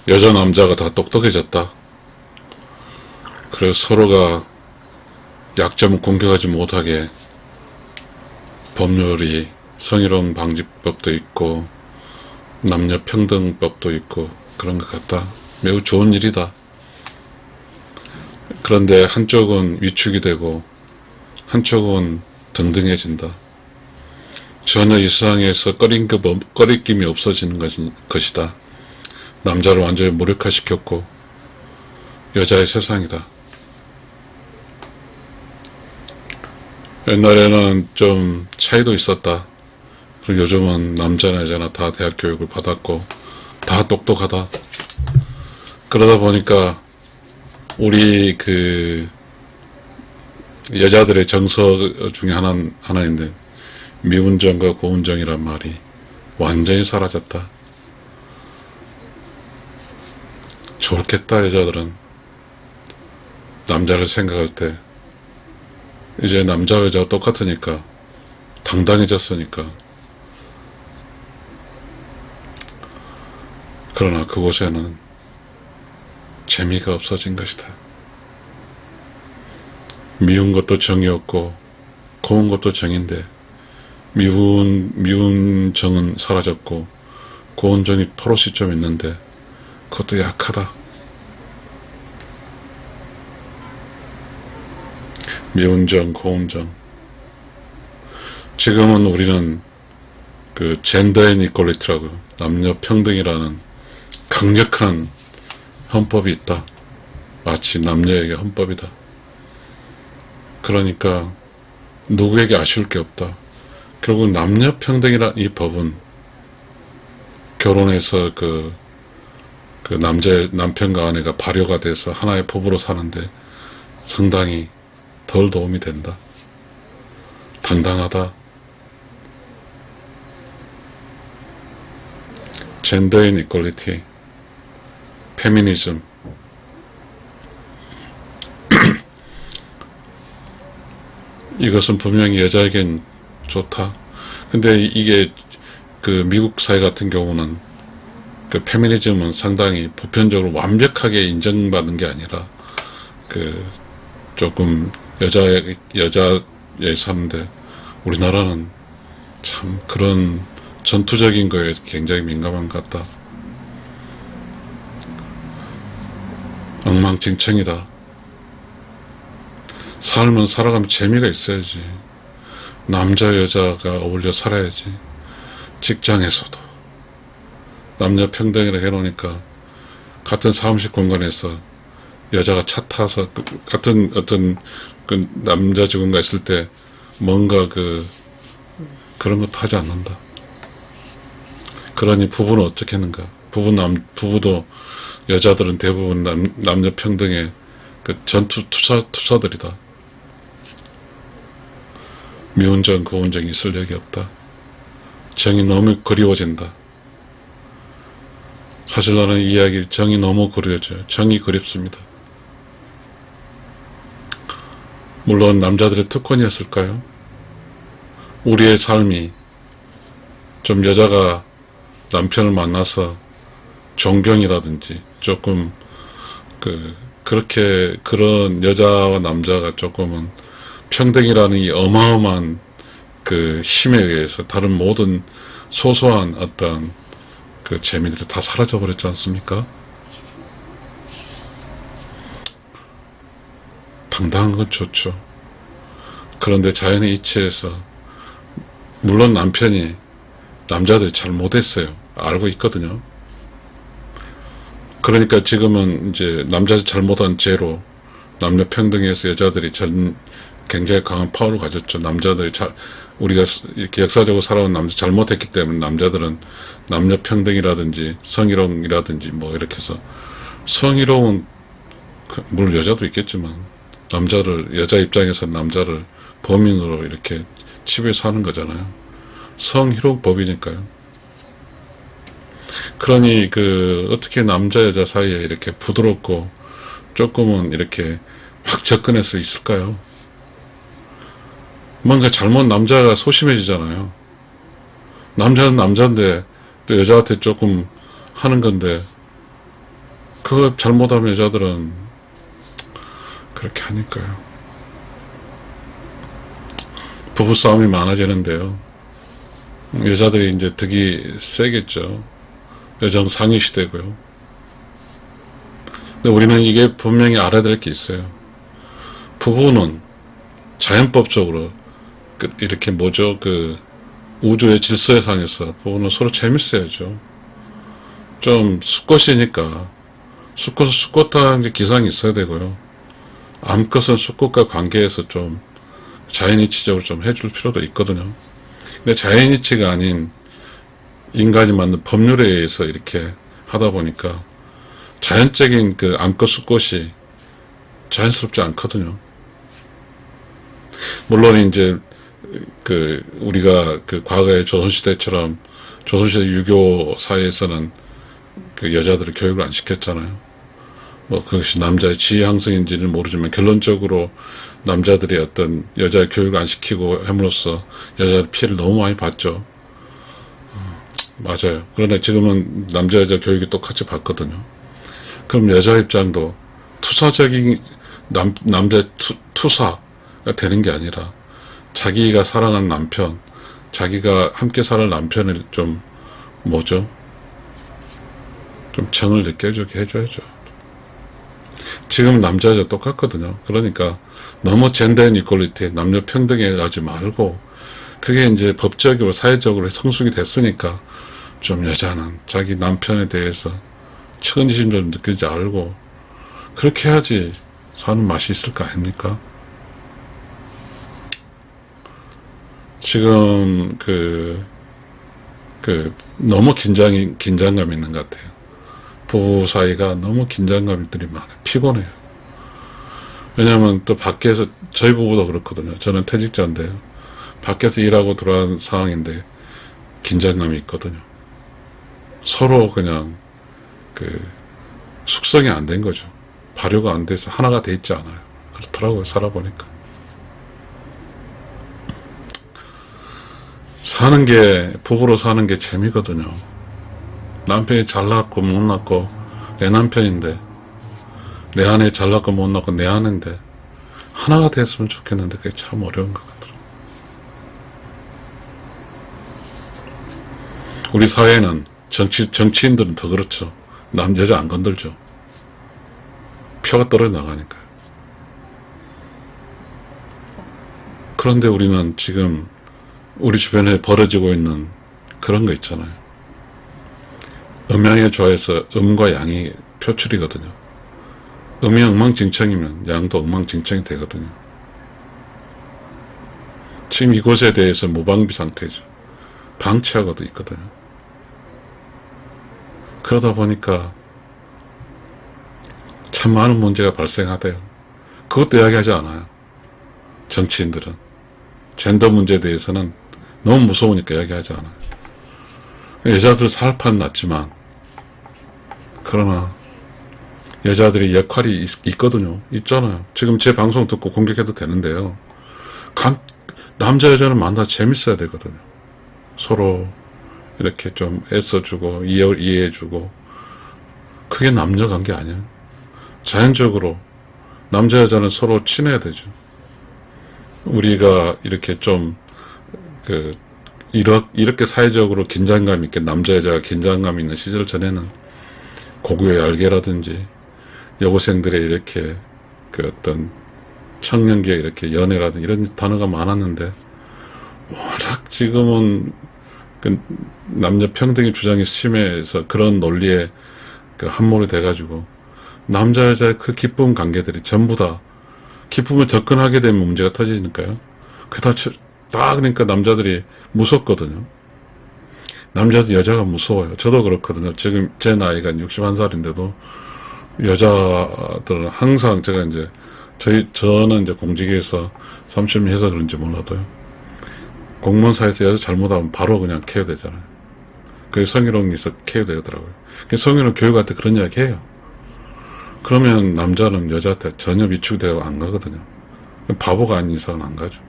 여자 남자가 다 똑똑해졌다. 그래서 서로가 약점을 공격하지 못하게 법률이 성희롱 방지법도 있고 남녀 평등법도 있고 그런 것 같다. 매우 좋은 일이다. 그런데 한쪽은 위축이 되고 한쪽은 등등해진다. 전혀 이 세상에서 꺼리낌이 없어지는 것이다. 남자를 완전히 무력화시켰고 여자의 세상이다. 옛날에는 좀 차이도 있었다. 그리고 요즘은 남자나 여자나 다 대학 교육을 받았고 다 똑똑하다. 그러다 보니까 우리 여자들의 정서 중에 하나인데 미운정과 고운정이란 말이 완전히 사라졌다. 좋겠다. 여자들은 남자를 생각할 때 이제 남자와 여자가 똑같으니까 당당해졌으니까. 그러나 그곳에는 재미가 없어진 것이다. 미운 것도 정이 없고 고운 것도 정인데 미운 정은 사라졌고 고운 정이 포로시 좀 있는데 그것도 약하다. 미운 정, 고운 정. 지금은 우리는 젠더 앤 이퀄리티라고 남녀 평등이라는 강력한 헌법이 있다. 마치 남녀에게 헌법이다. 그러니까 누구에게 아쉬울 게 없다. 결국 남녀 평등이란 이 법은 결혼해서 남편과 아내가 발효가 돼서 하나의 법으로 사는데 상당히 덜 도움이 된다. 당당하다. 젠더 앤 이퀄리티, 페미니즘. 이것은 분명히 여자에겐 좋다. 근데 이게 미국 사회 같은 경우는 페미니즘은 상당히 보편적으로 완벽하게 인정받는 게 아니라 조금 여자에 사는데 우리나라는 참 그런 전투적인 거에 굉장히 민감한 것 같다. 엉망진창이다. 삶은 살아가면 재미가 있어야지. 남자 여자가 어울려 살아야지. 직장에서도 남녀 평등이라 해놓으니까 같은 사무실 공간에서 여자가 차 타서 같은 어떤 남자 직원과 있을 때 뭔가 그런 것도 하지 않는다. 그러니 부부는 어떻게 하는가? 부부도 여자들은 대부분 남녀 평등의 투사들이다. 미운정, 고운정이 있을 적이 없다. 정이 너무 그리워진다. 사실 나는 이 이야기 정이 너무 그리워져요. 정이 그립습니다. 물론 남자들의 특권이었을까요? 우리의 삶이 좀 여자가 남편을 만나서 존경이라든지 조금 그런 여자와 남자가 조금은 평등이라는 이 어마어마한 힘에 의해서 다른 모든 소소한 어떤 재미들이 다 사라져 버렸지 않습니까? 당당한 건 좋죠. 그런데 자연의 이치에서 물론 남자들이 잘 못했어요. 알고 있거든요. 그러니까 지금은 이제 남자들 잘못한 죄로 남녀 평등에서 여자들이 굉장히 강한 파워를 가졌죠. 우리가 이렇게 역사적으로 살아온 잘못했기 때문에 남자들은 남녀 평등이라든지 성희롱이라든지 뭐 이렇게 해서 성희롱은 물론 여자도 있겠지만 여자 입장에서 남자를 범인으로 이렇게 치부해서 하는 거잖아요. 성희롱법이니까요. 그러니 어떻게 남자 여자 사이에 이렇게 부드럽고 조금은 이렇게 확 접근할 수 있을까요? 뭔가 남자가 소심해지잖아요. 남자는 남자인데 또 여자한테 조금 하는 건데 그거 잘못하면 여자들은 그렇게 하니까요. 부부싸움이 많아지는데요. 여자들이 이제 득이 세겠죠. 여성 상위 시대고요. 근데 우리는 이게 분명히 알아야 될 게 있어요. 부부는 자연법적으로 이렇게 뭐죠? 우주의 질서에 상해서 부부는 서로 재밌어야죠. 좀 수컷이니까 수컷은 수컷한 기상이 있어야 되고요. 암컷은 수컷과 관계에서 좀 자연이치적으로 좀 해줄 필요도 있거든요. 근데 자연이치가 아닌 인간이 만든 법률에 의해서 이렇게 하다 보니까 자연적인 암컷 수컷이 자연스럽지 않거든요. 물론 이제 우리가 과거의 조선시대처럼 조선시대 유교 사회에서는 여자들을 교육을 안 시켰잖아요. 뭐 그것이 남자의 지혜 향상인지는 모르지만 결론적으로 남자들이 어떤 여자 교육을 안 시키고 함으로써 여자의 피해를 너무 많이 봤죠. 맞아요. 그러나 지금은 남자 여자 교육이 똑같이 받거든요. 그럼 여자 입장도 투사적인 남자 투사가 되는 게 아니라 자기가 사랑하는 남편, 자기가 함께 살 남편을 좀 뭐죠? 좀 정을 느껴주게 해줘야죠. 지금 남자 여자 똑같거든요. 그러니까 너무 젠더 앤 이퀄리티, 남녀 평등에 가지 말고 그게 이제 법적으로 사회적으로 성숙이 됐으니까 좀 여자는 자기 남편에 대해서 측은지심 좀 느끼지 알고 그렇게 해야지 사는 맛이 있을 거 아닙니까? 지금 너무 긴장감이 있는 것 같아요. 부부 사이가 너무 긴장감들이 많아요. 피곤해요. 왜냐하면 또 밖에서 저희 부부도 그렇거든요. 저는 퇴직자인데요. 밖에서 일하고 들어간 상황인데 긴장감이 있거든요. 서로 그냥 숙성이 안 된 거죠. 발효가 안 돼서 하나가 돼 있지 않아요. 그렇더라고요. 살아보니까. 부부로 사는 게 재미거든요. 남편이 잘났고 못났고 내 남편인데, 내 아내 잘났고 못났고 내 아내인데 하나가 됐으면 좋겠는데 그게 참 어려운 것 같더라고요. 우리 사회는 정치인들은 더 그렇죠. 여자 안 건들죠. 표가 떨어져 나가니까요. 그런데 우리는 지금 우리 주변에 벌어지고 있는 그런 거 있잖아요. 음양에 좋아해서 음과 양이 표출이거든요. 음이 엉망진창이면 양도 엉망진창이 되거든요. 지금 이곳에 대해서 무방비 상태죠. 방치하고도 있거든요. 그러다 보니까 참 많은 문제가 발생하대요. 그것도 이야기하지 않아요. 정치인들은. 젠더 문제에 대해서는 너무 무서우니까 이야기하지 않아요. 여자들 살판 났지만, 그러나 여자들이 역할이 있거든요. 있잖아요. 지금 제 방송 듣고 공격해도 되는데요. 남자 여자는 만나 재밌어야 되거든요. 서로 이렇게 좀 애써주고 이해해주고, 그게 남녀 관계 아니에요. 자연적으로 남자 여자는 서로 친해야 되죠. 우리가 이렇게 좀 이렇게 사회적으로 긴장감 있게 남자 여자가 긴장감 있는 시절 전에는 고교의 알게라든지 여고생들의 이렇게 어떤 청년기에 이렇게 연애라든지 이런 단어가 많았는데, 워낙 지금은 남녀 평등의 주장이 심해서 그런 논리에 함몰이 돼가지고 남자 여자의 그 기쁜 관계들이 전부 다 기쁨을 접근하게 되면 문제가 터지니까요. 그게 다 그러니까 남자들이 무섭거든요. 여자가 무서워요. 저도 그렇거든요. 지금 제 나이가 61살인데도 여자들은 항상 제가 이제 저는 이제 공직에서 30년 해서 그런지 몰라도요. 공무원사에서 여자 잘못하면 바로 그냥 케어 되잖아요. 그게 성희롱에서 케어 되더라고요. 성희롱 교육한테 그런 이야기 해요. 그러면 남자는 여자한테 전혀 위축되고 안 가거든요. 바보가 아닌 이상은 안 가죠.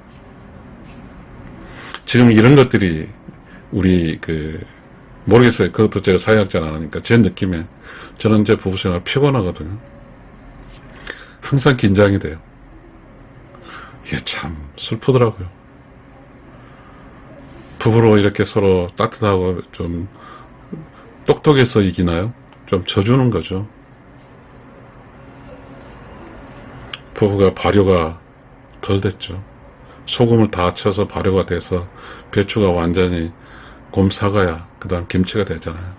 지금 이런 것들이 우리 모르겠어요. 그것도 제가 사회학자는 아니니까. 제 느낌에 저는 이제 부부생활 피곤하거든요. 항상 긴장이 돼요. 이게 참 슬프더라고요. 부부로 이렇게 서로 따뜻하고 좀 똑똑해서 이기나요? 좀 져주는 거죠. 부부가 발효가 덜 됐죠. 소금을 다 쳐서 발효가 돼서 배추가 완전히 곰사가야 그 다음 김치가 되잖아요.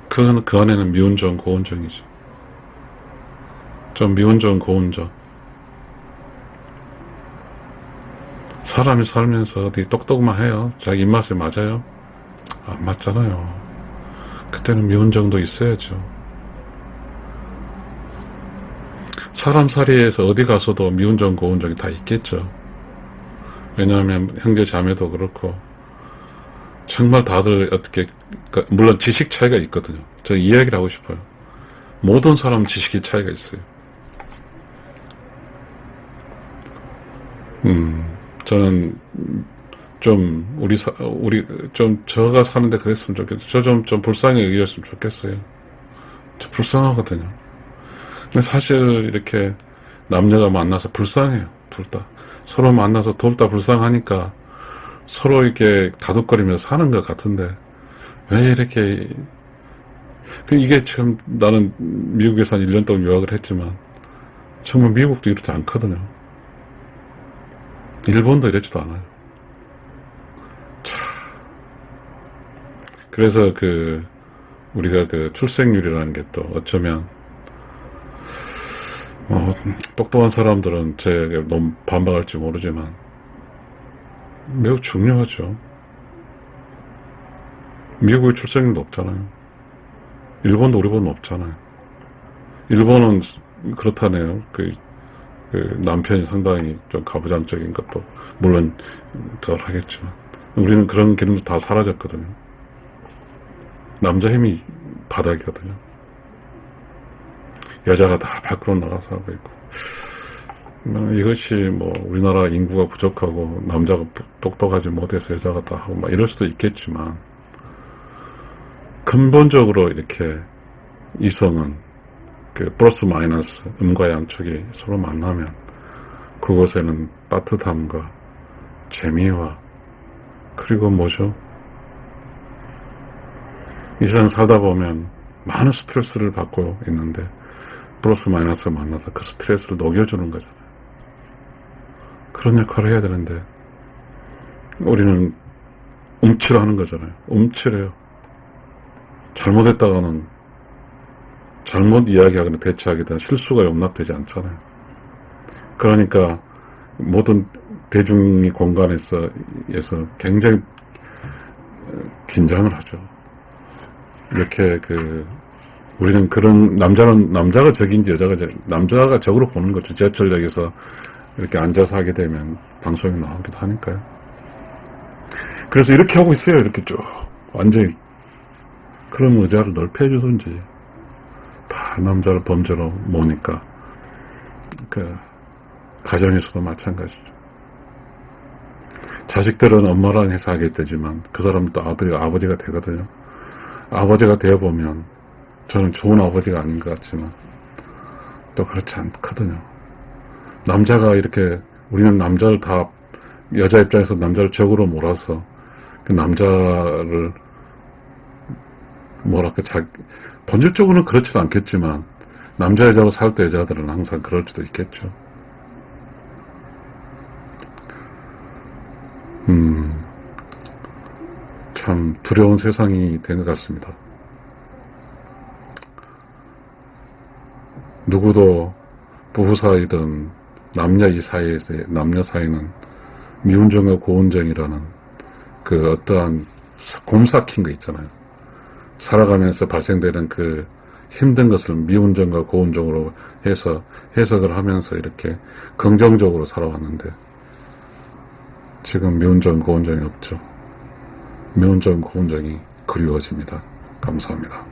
그건 그 안에는 미운정 고운정이죠. 좀 미운정 고운정. 사람이 살면서 어디 똑똑만 해요. 자기 입맛에 맞아요? 안 맞잖아요. 그때는 미운정도 있어야죠. 사람살이에서 어디 가서도 미운정 고운정이 다 있겠죠. 왜냐하면 형제 자매도 그렇고 정말 다들 어떻게, 물론 지식 차이가 있거든요. 저 이야기를 하고 싶어요. 모든 사람 지식이 차이가 있어요. 저는 좀 우리 좀 저가 사는데 그랬으면 좋겠어요. 저 좀 불쌍히 여겼으면 좋겠어요. 저 불쌍하거든요. 근데 사실 이렇게 남녀가 만나서 불쌍해요. 둘 다. 서로 만나서 둘 다 불쌍하니까 서로 이렇게 다독거리면서 사는 것 같은데 왜 이렇게 이게 참 나는 미국에서 한 1년 동안 유학을 했지만 정말 미국도 이렇지 않거든요. 일본도 이렇지도 않아요. 참. 그래서 우리가 출생률이라는 게 또 어쩌면 똑똑한 사람들은 제게 너무 반박할지 모르지만 매우 중요하죠. 미국의 출생률 높잖아요. 일본도 우리보다 높잖아요. 일본은 그렇다네요. 남편이 상당히 좀 가부장적인 것도 물론 덜 하겠지만 우리는 그런 기능도 다 사라졌거든요. 남자 힘이 바닥이거든요. 여자가 다 밖으로 나가서 하고 있고 이것이 우리나라 인구가 부족하고 남자가 똑똑하지 못해서 여자가 다 하고 이럴 수도 있겠지만 근본적으로 이렇게 이성은 플러스 마이너스 음과 양축이 서로 만나면 그곳에는 따뜻함과 재미와 그리고 뭐죠? 이 세상 살다 보면 많은 스트레스를 받고 있는데 플러스 마이너스 만나서 그 스트레스를 녹여주는 거잖아요. 그런 역할을 해야 되는데 우리는 움츠러하는 거잖아요. 움츠려요. 잘못했다가는 잘못 이야기하거나 대처하게 되면 실수가 용납되지 않잖아요. 그러니까 모든 대중이 공간에서 굉장히 긴장을 하죠. 이렇게 우리는 그런 남자가 적인지 남자가 적으로 보는 거죠. 지하철역에서 이렇게 앉아서 하게 되면 방송에 나오기도 하니까요. 그래서 이렇게 하고 있어요. 이렇게 쭉 완전히 그런 의자를 넓혀 주든지 다 남자를 범죄로 모니까 가정에서도 마찬가지죠. 자식들은 엄마랑 해서 하게 되지만 그 사람은 또 아들이 아버지가 되거든요. 아버지가 되어보면 저는 좋은 아버지가 아닌 것 같지만 또 그렇지 않거든요. 남자가 이렇게 우리는 남자를 다 여자 입장에서 남자를 적으로 몰아서 그 남자를 본질적으로는 그렇지도 않겠지만 남자 여자로 살 때 여자들은 항상 그럴 수도 있겠죠. 참 두려운 세상이 된 것 같습니다. 누구도 부부 사이든 남녀 사이는 미운정과 고운정이라는 어떠한 곰 삭힌 거 있잖아요. 살아가면서 발생되는 힘든 것을 미운정과 고운정으로 해서 해석을 하면서 이렇게 긍정적으로 살아왔는데 지금 미운정 고운정이 없죠. 미운정 고운정이 그리워집니다. 감사합니다.